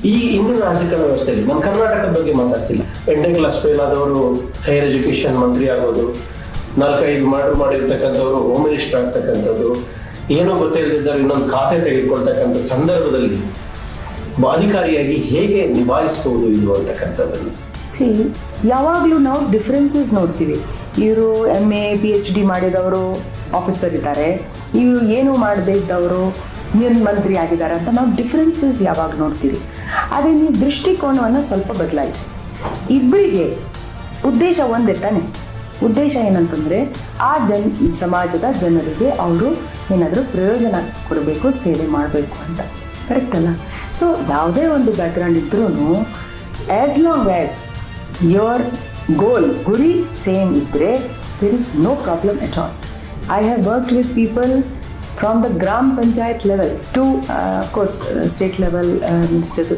ಈ ಇಂದಿನ ರಾಜಕೀಯ ವ್ಯವಸ್ಥೆಯಲ್ಲಿ ನಮ್ಮ ಕರ್ನಾಟಕದ ಬಗ್ಗೆ ಮಾತಾಡ್ತಿಲ್ಲ. 8ನೇ ಕ್ಲಾಸ್ ಫೇಲ್ ಆದವರು ಹೈಯರ್ ಎಜುಕೇಶನ್ ಮಂತ್ರಿ ಆಗೋದು, 4-5 ಮರ್ಡರ್ ಮಾಡಿರ್ತಕ್ಕಂಥವ್ರು ಹೋಮ್ ಮಿನಿಸ್ಟರ್ ಆಗ್ತಕ್ಕಂಥದ್ದು, ಏನೋ ಗೊತ್ತಿಲ್ಲದಿದ್ದರು ಇನ್ನೊಂದು ಖಾತೆ ತೆಗೆದುಕೊಳ್ತಕ್ಕಂಥ ಸಂದರ್ಭದಲ್ಲಿ ಅಧಿಕಾರಿಯಾಗಿ ಹೇಗೆ ನಿಭಾಯಿಸಬಹುದು ಇದು ಅಂತಕ್ಕಂಥದ್ದನ್ನು. ಯಾವಾಗಲೂ ನಾವು ಡಿಫ್ರೆನ್ಸಸ್ ನೋಡ್ತೀವಿ. ಇವರು MA PhD ಮಾಡಿದವರು ಆಫೀಸರ್ ಇದ್ದಾರೆ, ಇವರು ಏನು ಮಾಡದೇ ಇದ್ದವರು ಮಂತ್ರಿ ಆಗಿದ್ದಾರೆ ಅಂತ ನಾವು ಡಿಫ್ರೆನ್ಸಸ್ ಯಾವಾಗ ನೋಡ್ತೀವಿ. ಅದೇ ನೀವು ದೃಷ್ಟಿಕೋನವನ್ನು ಸ್ವಲ್ಪ ಬದಲಾಯಿಸಿ. ಇಬ್ಬರಿಗೆ ಉದ್ದೇಶ ಒಂದೇ ತಾನೆ. ಉದ್ದೇಶ ಏನಂತಂದರೆ ಆ ಸಮಾಜದ ಜನರಿಗೆ ಅವರು ಏನಾದರೂ ಪ್ರಯೋಜನ ಕೊಡಬೇಕು, ಸೇವೆ ಮಾಡಬೇಕು ಅಂತ. ಕರೆಕ್ಟ್ ಅಲ್ಲ? ಸೊ ಯಾವುದೇ ಒಂದು ಬ್ಯಾಕ್ಗ್ರೌಂಡ್ ಇದ್ರೂ ಆ್ಯಸ್ ಲಾಂಗ್ ಆ್ಯಸ್ ಯೋರ್ ಗುರಿ ಸೇಮ್ ಇದ್ದರೆ there is no problem at all. I have worked with people from the Gram Panchayat level to, of course, state level ministers.